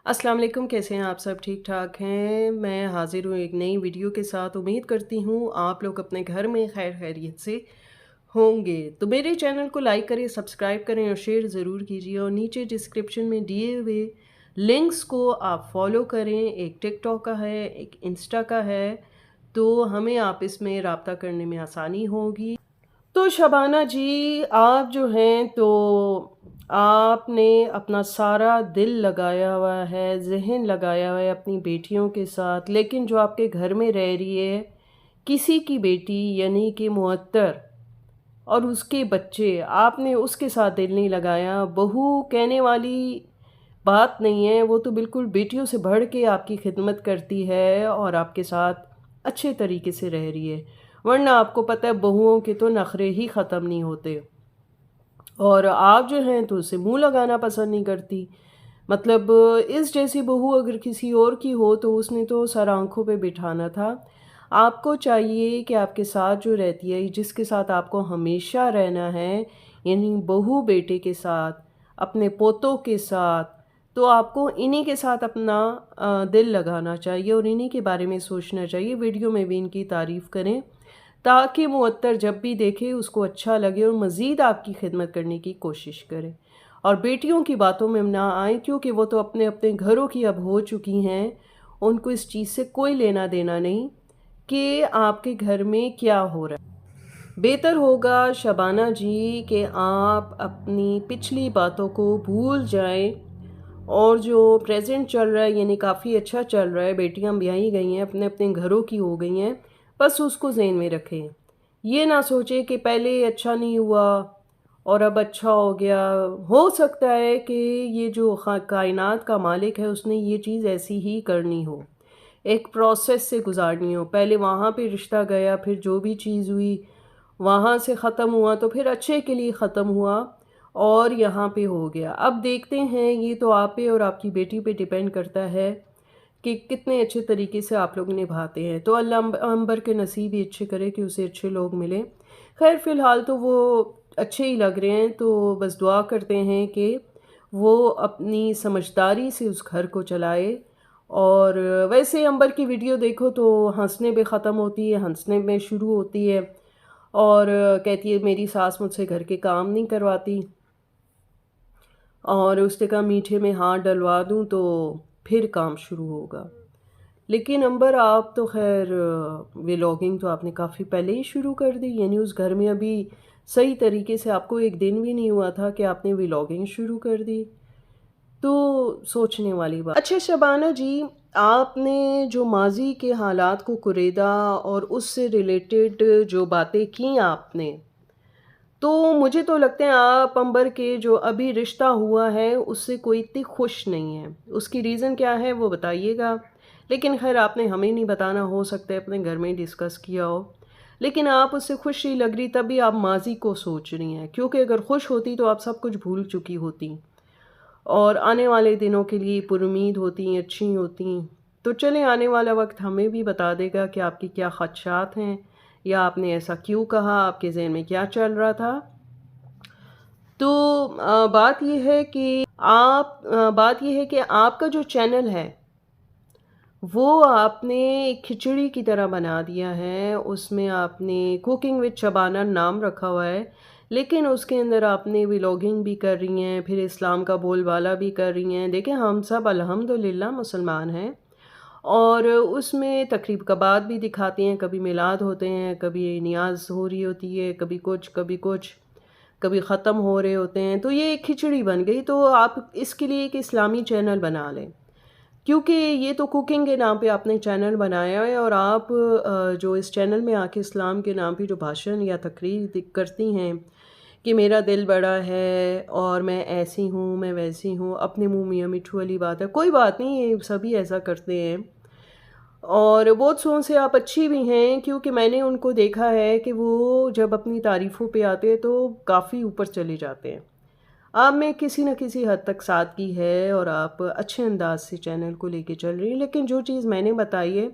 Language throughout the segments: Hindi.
अस्सलाम वालेकुम, कैसे हैं आप सब? ठीक ठाक हैं। मैं हाज़िर हूँ एक नई वीडियो के साथ। उम्मीद करती हूँ आप लोग अपने घर में खैर खैरियत से होंगे। तो मेरे चैनल को लाइक करें, सब्सक्राइब करें और शेयर ज़रूर कीजिए, और नीचे डिस्क्रिप्शन में दिए हुए लिंक्स को आप फॉलो करें। एक टिकटॉक का है, एक इंस्टा का है, तो हमें आपस में रब्ता करने में आसानी होगी। तो शबाना जी, आप जो हैं तो आपने अपना सारा दिल लगाया हुआ है, ज़हन लगाया हुआ है अपनी बेटियों के साथ, लेकिन जो आपके घर में रह रही है किसी की बेटी यानी कि मुअत्तर और उसके बच्चे, आपने उसके साथ दिल नहीं लगाया। बहू कहने वाली बात नहीं है, वो तो बिल्कुल बेटियों से बढ़ के आपकी खिदमत करती है और आपके साथ अच्छे तरीके से रह रही है। वरना आपको पता है बहुओं के तो नखरे ही ख़त्म नहीं होते, और आप जो हैं तो उससे मुंह लगाना पसंद नहीं करती। मतलब इस जैसी बहू अगर किसी और की हो तो उसने तो सर आंखों पे बिठाना था। आपको चाहिए कि आपके साथ जो रहती है, जिसके साथ आपको हमेशा रहना है, यानी बहू बेटे के साथ, अपने पोतों के साथ, तो आपको इन्हीं के साथ अपना दिल लगाना चाहिए और इन्हीं के बारे में सोचना चाहिए। वीडियो में भी इनकी तारीफ़ करें ताकि मुअत्तर जब भी देखे उसको अच्छा लगे और मज़ीद आपकी खिदमत करने की कोशिश करे। और बेटियों की बातों में ना आए, क्योंकि वो तो अपने अपने घरों की अब हो चुकी हैं। उनको इस चीज़ से कोई लेना देना नहीं कि आपके घर में क्या हो रहा है। बेहतर होगा शबाना जी कि आप अपनी पिछली बातों को भूल जाएं, और जो प्रेज़ेंट चल रहा है यानी काफ़ी अच्छा चल रहा है, बेटियां ब्याही गई हैं, अपने अपने घरों की हो गई हैं, बस उसको ज़हन में रखें। ये ना सोचें कि पहले अच्छा नहीं हुआ और अब अच्छा हो गया। हो सकता है कि ये जो कायनात का मालिक है उसने ये चीज़ ऐसी ही करनी हो, एक प्रोसेस से गुजारनी हो। पहले वहाँ पे रिश्ता गया, फिर जो भी चीज़ हुई वहाँ से ख़त्म हुआ तो फिर अच्छे के लिए ख़त्म हुआ और यहाँ पे हो गया। अब देखते हैं, ये तो आप पे और आपकी बेटी पे डिपेंड करता है कि कितने अच्छे तरीके से आप लोग निभाते हैं। तो अल्लाह अंबर के नसीब ही अच्छे करे कि उसे अच्छे लोग मिलें। खैर फ़िलहाल तो वो अच्छे ही लग रहे हैं, तो बस दुआ करते हैं कि वो अपनी समझदारी से उस घर को चलाए। और वैसे अंबर की वीडियो देखो तो हंसने पे ख़त्म होती है, हंसने में शुरू होती है, और कहती है मेरी सास मुझसे घर के काम नहीं करवाती, और उसने कहा मीठे में हाथ डलवा दूं तो फिर काम शुरू होगा। लेकिन अंबर आप तो खैर व्लॉगिंग तो आपने काफ़ी पहले ही शुरू कर दी, यानी उस घर में अभी सही तरीके से आपको एक दिन भी नहीं हुआ था कि आपने व्लॉगिंग शुरू कर दी। तो सोचने वाली बात। अच्छा शबाना जी, आपने जो माजी के हालात को कुरेदा और उससे रिलेटेड जो बातें की आपने, तो मुझे तो लगता है आप अंबर के जो अभी रिश्ता हुआ है उससे कोई इतनी खुश नहीं है। उसकी रीज़न क्या है वो बताइएगा। लेकिन खैर आपने हमें नहीं बताना, हो सकता है अपने घर में डिस्कस किया हो। लेकिन आप उससे खुश नहीं लग रही, तभी आप माजी को सोच रही हैं, क्योंकि अगर खुश होती तो आप सब कुछ भूल चुकी होती और आने वाले दिनों के लिए पुरुमीद होती, अच्छी होती। तो चलें, आने वाला वक्त हमें भी बता देगा कि आपके क्या ख़दशात हैं, या आपने ऐसा क्यों कहा, आपके ज़हन में क्या चल रहा था। तो बात ये है कि आपका जो चैनल है वो आपने एक खिचड़ी की तरह बना दिया है। उसमें आपने कुकिंग विद शबाना नाम रखा हुआ है, लेकिन उसके अंदर आपने व्लॉगिंग भी कर रही हैं, फिर इस्लाम का बोलबाला भी कर रही हैं। देखिए हम सब अल्हम्दुलिल्लाह मुसलमान हैं, और उसमें तकरीब कबात भी दिखाती हैं, कभी मिलाद होते हैं, कभी नियाज हो रही होती है, कभी कुछ कभी कुछ, कभी ख़त्म हो रहे होते हैं। तो ये एक खिचड़ी बन गई। तो आप इसके लिए एक इस्लामी चैनल बना लें, क्योंकि ये तो कुकिंग के नाम पे आपने चैनल बनाया है, और आप जो इस चैनल में आके इस्लाम के नाम पे जो भाषण या तकरीर करती हैं कि मेरा दिल बड़ा है और मैं ऐसी हूँ, मैं वैसी हूँ, अपने मुँह मियाँ मिट्ठू वाली बात है। कोई बात नहीं, ये सभी ऐसा करते हैं, और बहुत सोच से आप अच्छी भी हैं, क्योंकि मैंने उनको देखा है कि वो जब अपनी तारीफ़ों पे आते हैं तो काफ़ी ऊपर चले जाते हैं। आप में किसी न किसी हद तक सादगी है और आप अच्छे अंदाज से चैनल को लेके चल रही हैं, लेकिन जो चीज़ मैंने बताई है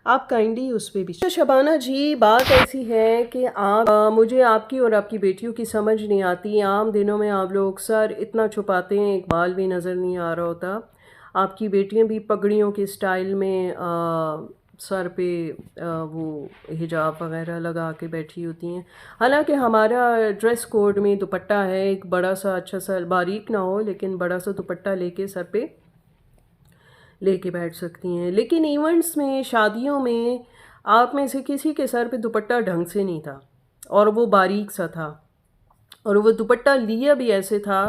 आप काइंडली उस पे भी। अच्छा शबाना जी, बात ऐसी है कि आप मुझे आपकी और आपकी बेटियों की समझ नहीं आती। आम दिनों में आप लोग सर इतना छुपाते हैं, एक बाल भी नज़र नहीं आ रहा होता। आपकी बेटियां भी पगड़ियों के स्टाइल में सर पे वो हिजाब वगैरह लगा के बैठी होती हैं। हालांकि हमारा ड्रेस कोड में दुपट्टा है, एक बड़ा सा अच्छा सा, बारीक ना हो लेकिन बड़ा सा दुपट्टा लेके सर पे लेके बैठ सकती हैं। लेकिन इवेंट्स में, शादियों में आप में से किसी के सर पे दुपट्टा ढंग से नहीं था और वो बारीक सा था, और वो दुपट्टा लिया भी ऐसे था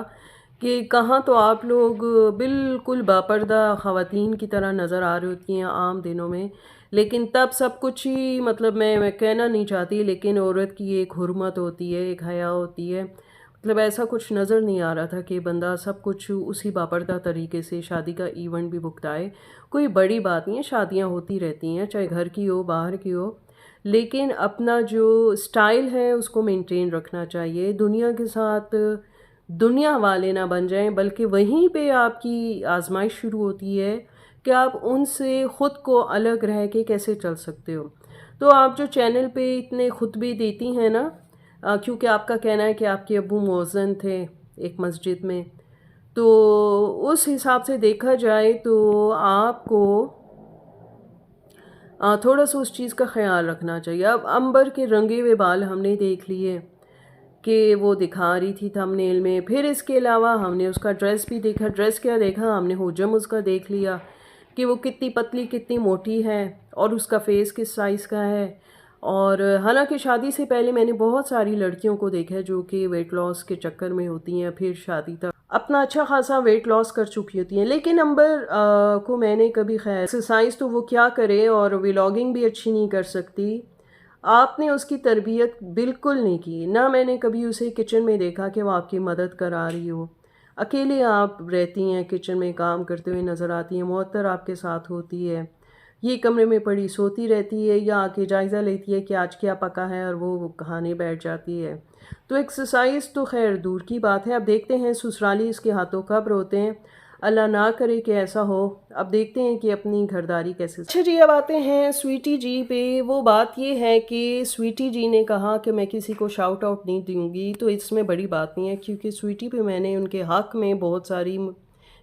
कि कहाँ तो आप लोग बिल्कुल बापर्दा ख़वातीन की तरह नज़र आ रही होती हैं आम दिनों में, लेकिन तब सब कुछ ही, मतलब मैं कहना नहीं चाहती, लेकिन औरत की एक हुर्मत होती है, एक हया होती है। मतलब ऐसा कुछ नज़र नहीं आ रहा था कि बंदा सब कुछ उसी बापर्दा तरीके से शादी का इवेंट भी भुगताए। कोई बड़ी बात नहीं है, शादियाँ होती रहती हैं, चाहे घर की हो बाहर की हो, लेकिन अपना जो स्टाइल है उसको मेंटेन रखना चाहिए। दुनिया के साथ दुनिया वाले ना बन जाएं, बल्कि वहीं पे आपकी आजमाइश शुरू होती है कि आप उनसे ख़ुद को अलग रह के कैसे चल सकते हो। तो आप जो चैनल पे इतने खुतबे देती हैं ना, क्योंकि आपका कहना है कि आपके अब्बू मुअज़्ज़िन थे एक मस्जिद में, तो उस हिसाब से देखा जाए तो आपको थोड़ा सा उस चीज़ का ख्याल रखना चाहिए। अब अंबर के रंगे हुए बाल हमने देख लिए कि वो दिखा रही थी थंबनेल में, फिर इसके अलावा हमने उसका ड्रेस भी देखा। ड्रेस क्या देखा हमने, हुजम उसका देख लिया कि वो कितनी पतली कितनी मोटी है और उसका फेस किस साइज़ का है। और हालांकि शादी से पहले मैंने बहुत सारी लड़कियों को देखा है जो कि वेट लॉस के चक्कर में होती हैं, फिर शादी तक अपना अच्छा खासा वेट लॉस कर चुकी होती हैं, लेकिन अंबर को मैंने कभी, खैर एक्सरसाइज तो वो क्या करे और व्लॉगिंग भी अच्छी नहीं कर सकती। आपने उसकी तरबियत बिल्कुल नहीं की, ना मैंने कभी उसे किचन में देखा कि वो आपकी मदद करा रही हो। अकेले आप रहती हैं, किचन में काम करते हुए नज़र आती हैं, मुअत्तर आपके साथ होती है, ये कमरे में पड़ी सोती रहती है या आके जायज़ा लेती है कि आज क्या पका है और वो खाने बैठ जाती है। तो एक्सरसाइज तो खैर दूर की बात है। अब देखते हैं ससुराली इसके हाथों कब रोते हैं, अल्लाह ना करे कि ऐसा हो। अब देखते हैं कि अपनी घरदारी कैसे। अच्छा जी, अब आते हैं स्वीटी जी पे। वो बात ये है कि स्वीटी जी ने कहा कि मैं किसी को शाउट आउट नहीं दूंगी, तो इसमें बड़ी बात नहीं है, क्योंकि स्वीटी पे मैंने उनके हक़ में बहुत सारी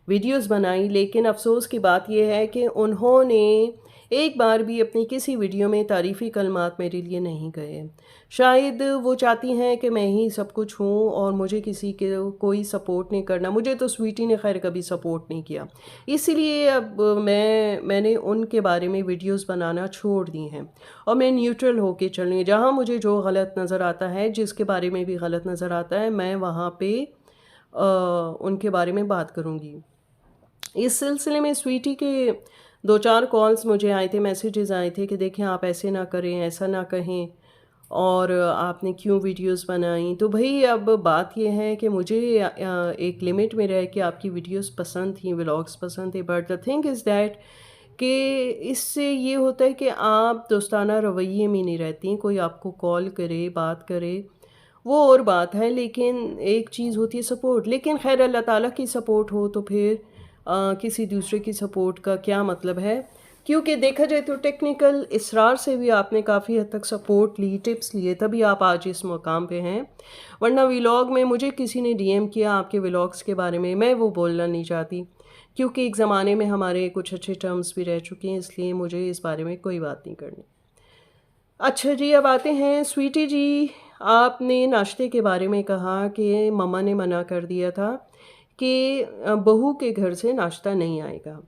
वीडियोस बनाई, लेकिन अफसोस की बात यह है कि उन्होंने एक बार भी अपनी किसी वीडियो में तारीफ़ी कलमात मेरे लिए नहीं गए। शायद वो चाहती हैं कि मैं ही सब कुछ हूँ और मुझे किसी के कोई सपोर्ट नहीं करना। मुझे तो स्वीटी ने खैर कभी सपोर्ट नहीं किया, इसीलिए अब मैंने उनके बारे में वीडियोस बनाना छोड़ दी हैं और मैं न्यूट्रल होके चल रही हूँ। जहाँ मुझे जो गलत नज़र आता है, जिसके बारे में भी गलत नज़र आता है, मैं वहाँ पे उनके बारे में बात करूँगी। इस सिलसिले में स्वीटी के 2-4 कॉल्स मुझे आए थे, मैसेजेस आए थे कि देखें आप ऐसे ना करें, ऐसा ना कहें, और आपने क्यों वीडियोस बनाई। तो भाई अब बात यह है कि मुझे एक लिमिट में रह के आपकी वीडियोस पसंद थी, व्लॉग्स पसंद थे, but the thing is that कि इससे ये होता है कि आप दोस्ताना रवैये में नहीं रहती। कोई आपको कॉल करे, बात करे, वो और बात है, लेकिन एक चीज़ होती है सपोर्ट। लेकिन खैर अल्लाह ताला की सपोर्ट हो तो फिर किसी दूसरे की सपोर्ट का क्या मतलब है, क्योंकि देखा जाए तो टेक्निकल इसरार से भी आपने काफ़ी हद तक सपोर्ट ली, टिप्स लिए, तभी आप आज इस मुकाम पे हैं। वरना व्लॉग में मुझे किसी ने डीएम किया आपके व्लॉग्स के बारे में, मैं वो बोलना नहीं चाहती, क्योंकि एक ज़माने में हमारे कुछ अच्छे टर्म्स भी रह चुके हैं, इसलिए मुझे इस बारे में कोई बात नहीं करनी। अच्छा जी, अब आते हैं स्वीटी जी। आपने नाश्ते के बारे में कहा कि मम्मा ने मना कर दिया था कि बहू के घर से नाश्ता नहीं आएगा।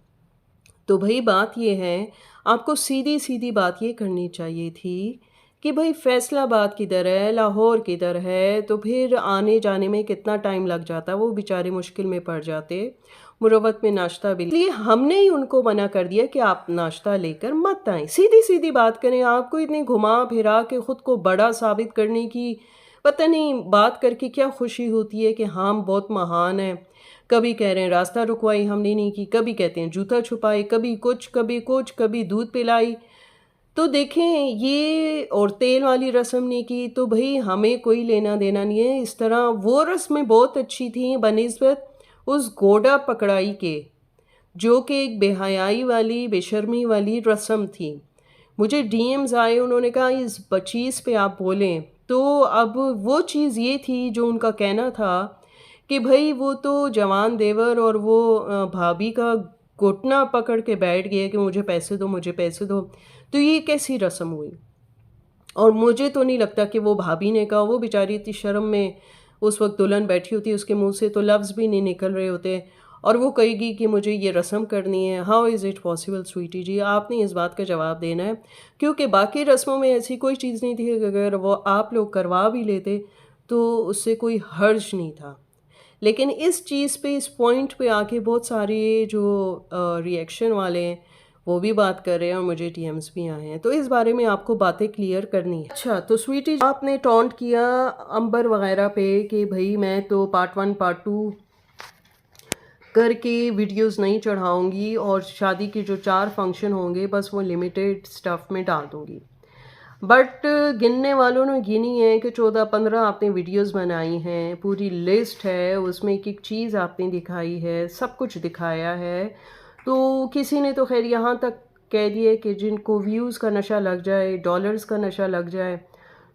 तो भाई बात ये है, आपको सीधी सीधी बात ये करनी चाहिए थी कि भाई फैसलाबाद किधर है, लाहौर किधर है, तो फिर आने जाने में कितना टाइम लग जाता, वो बेचारे मुश्किल में पड़ जाते, मुरवत में नाश्ता भी। इसलिए हमने ही उनको मना कर दिया कि आप नाश्ता लेकर मत आएँ। सीधी सीधी बात करें, आपको इतनी घुमा फिरा के ख़ुद को बड़ा साबित करने की पता नहीं बात करके क्या खुशी होती है कि हम बहुत महान हैं। कभी कह रहे हैं रास्ता रुकवाई हमने नहीं की, कभी कहते हैं जूता छुपाई, कभी कुछ कभी कुछ, कभी दूध पिलाई। तो देखें ये, और तेल वाली रस्म नहीं की, तो भाई हमें कोई लेना देना नहीं है। इस तरह वो रस्में बहुत अच्छी थी बनिस्बत उस घोड़ा पकड़ाई के, जो कि एक बेहयाई वाली बेशर्मी वाली रस्म थी। मुझे डीएम्स आए, उन्होंने कहा इस चीज़ पे आप बोलें, तो अब वो चीज़ ये थी जो उनका कहना था कि भाई वो तो जवान देवर और वो भाभी का घुटना पकड़ के बैठ गए कि मुझे पैसे दो, मुझे पैसे दो। तो ये कैसी रस्म हुई? और मुझे तो नहीं लगता कि वो भाभी ने कहा, वो बेचारी इतनी शर्म में उस वक़्त दुल्हन बैठी होती है, उसके मुँह से तो लफ्ज़ भी नहीं निकल रहे होते और वो कहेगी कि मुझे ये रस्म करनी है। How is it possible sweetie ji? आपने इस बात का जवाब देना है, क्योंकि बाकी रस्मों में ऐसी कोई चीज़ नहीं थी कि अगर वो आप लोग करवा भी लेते, तो उससे कोई हर्ज नहीं था। लेकिन इस चीज़ पे, इस पॉइंट पे आके बहुत सारे जो रिएक्शन वाले हैं, वो भी बात कर रहे हैं और मुझे डीएम्स भी आए हैं। तो इस बारे में आपको बातें क्लियर करनी है। अच्छा, तो स्वीटी आपने टॉन्ट किया अंबर वगैरह पे कि भई मैं तो पार्ट 1 पार्ट 2 करके वीडियोस नहीं चढ़ाऊँगी और शादी के जो 4 फंक्शन होंगे बस वो लिमिटेड स्टफ़ में डाल दूँगी। बट गिनने वालों ने गिनी है कि 14-15 आपने वीडियोस बनाई हैं, पूरी लिस्ट है, उसमें एक-एक चीज़ आपने दिखाई है, सब कुछ दिखाया है। तो किसी ने तो ख़ैर यहाँ तक कह दिया कि जिनको व्यूज़ का नशा लग जाए, डॉलर्स का नशा लग जाए,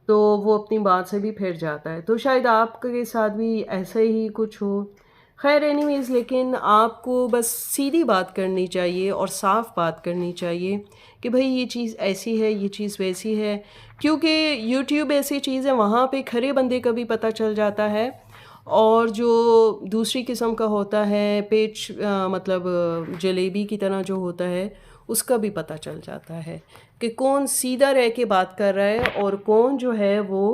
तो वो अपनी बात से भी फिर जाता है। तो शायद आपके साथ भी ऐसा ही कुछ हो। ख़ैर एनीवेज़, लेकिन आपको बस सीधी बात करनी चाहिए और साफ़ बात करनी चाहिए कि भई ये चीज़ ऐसी है, ये चीज़ वैसी है। क्योंकि यूट्यूब ऐसी चीज़ है, वहाँ पे खरे बंदे का भी पता चल जाता है और जो दूसरी किस्म का होता है पेच मतलब जलेबी की तरह जो होता है, उसका भी पता चल जाता है कि कौन सीधा रह के बात कर रहा है और कौन जो है वो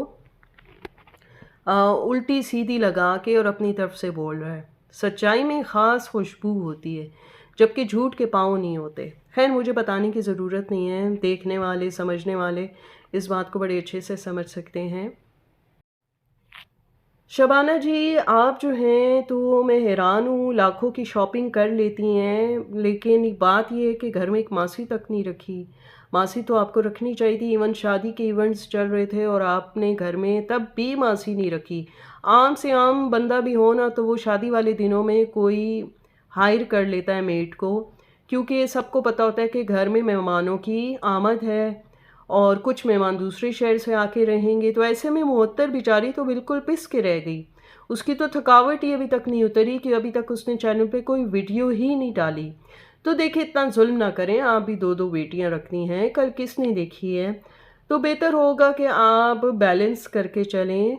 उल्टी सीधी लगा के और अपनी तरफ से बोल रहा है। सच्चाई में ख़ास खुशबू होती है, जबकि झूठ के पाँव नहीं होते। खैर मुझे बताने की ज़रूरत नहीं है, देखने वाले, समझने वाले इस बात को बड़े अच्छे से समझ सकते हैं। शबाना जी, आप जो हैं तो मैं हैरान हूँ, लाखों की शॉपिंग कर लेती हैं, लेकिन एक बात ये है कि घर में एक मासी तक नहीं रखी। मासी तो आपको रखनी चाहिए थी, इवन शादी के इवेंट्स चल रहे थे और आपने घर में तब भी मासी नहीं रखी। आम से आम बंदा भी हो ना तो वो शादी वाले दिनों में कोई हायर कर लेता है मेड को, क्योंकि सबको पता होता है कि घर में मेहमानों की आमद है और कुछ मेहमान दूसरे शहर से आके रहेंगे। तो ऐसे में मुअत्तर बेचारी तो बिल्कुल पिस के रह गई। उसकी तो थकावट ही अभी तक नहीं उतरी कि अभी तक उसने चैनल पे कोई वीडियो ही नहीं डाली। तो देखिए, इतना जुल्म ना करें, आप भी 2-2 बेटियां रखनी हैं, कल किसने देखी है। तो बेहतर होगा कि आप बैलेंस करके चलें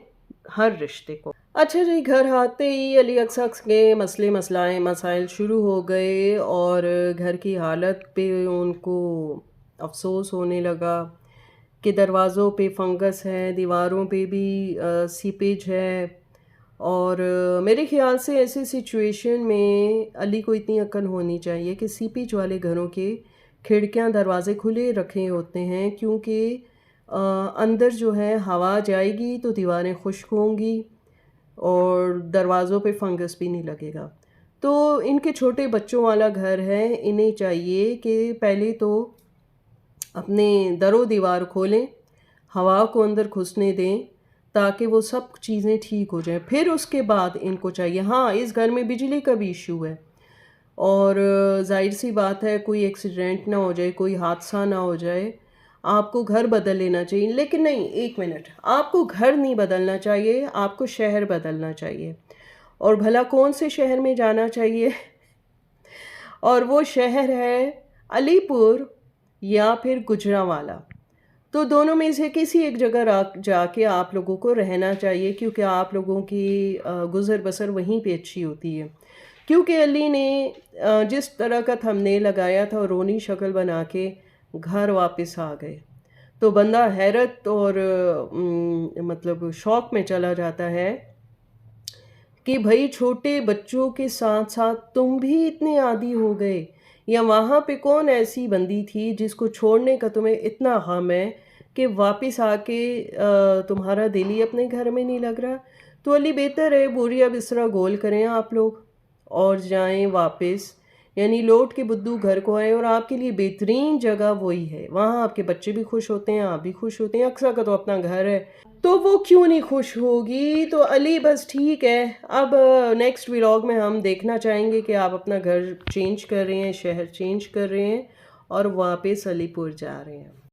हर रिश्ते को। अच्छा जी, घर आते ही अली अक्सर के मसले मसाइल शुरू हो गए और घर की हालत पे उनको अफसोस होने लगा कि दरवाज़ों पे फंगस है, दीवारों पे भी सीपेज है और मेरे ख़्याल से ऐसी सिचुएशन में अली को इतनी अक्ल होनी चाहिए कि सीपेज वाले घरों के खिड़कियां दरवाज़े खुले रखे होते हैं, क्योंकि अंदर जो है हवा जाएगी तो दीवारें खुश्क होंगी और दरवाज़ों पे फंगस भी नहीं लगेगा। तो इनके छोटे बच्चों वाला घर है, इन्हें चाहिए कि पहले तो अपने दरो दीवार खोलें, हवा को अंदर घुसने दें ताकि वो सब चीज़ें ठीक हो जाएं। फिर उसके बाद इनको चाहिए, हाँ इस घर में बिजली का भी इशू है और ज़ाहिर सी बात है कोई एक्सीडेंट ना हो जाए, कोई हादसा ना हो जाए, आपको घर बदल लेना चाहिए। लेकिन नहीं, एक मिनट, आपको घर नहीं बदलना चाहिए, आपको शहर बदलना चाहिए। और भला कौन से शहर में जाना चाहिए? और वो शहर है अलीपुर या फिर गुजरांवाला। तो दोनों में से किसी एक जगह जाके आप लोगों को रहना चाहिए, क्योंकि आप लोगों की गुज़र बसर वहीं पे अच्छी होती है। क्योंकि अली ने जिस तरह का थंबनेल लगाया था और रोनी शक्ल बना के घर वापस आ गए, तो बंदा हैरत और मतलब शौक में चला जाता है कि भाई छोटे बच्चों के साथ साथ तुम भी इतने आदी हो गए, या वहाँ पे कौन ऐसी बंदी थी जिसको छोड़ने का तुम्हें इतना गम है कि वापस आके तुम्हारा दिल ही अपने घर में नहीं लग रहा। तो अली बेहतर है बोरिया बिस्तरा गोल करें आप लोग और जाएं वापस, यानी लौट के बुद्धू घर को आए और आपके लिए बेहतरीन जगह वही है। वहाँ आपके बच्चे भी खुश होते हैं, आप भी खुश होते हैं, अक्सर का तो अपना घर है, तो वो क्यों नहीं खुश होगी। तो अली बस ठीक है। अब नेक्स्ट व्लॉग में हम देखना चाहेंगे कि आप अपना घर चेंज कर रहे हैं, शहर चेंज कर रहे हैं और वापस अलीपुर जा रहे हैं।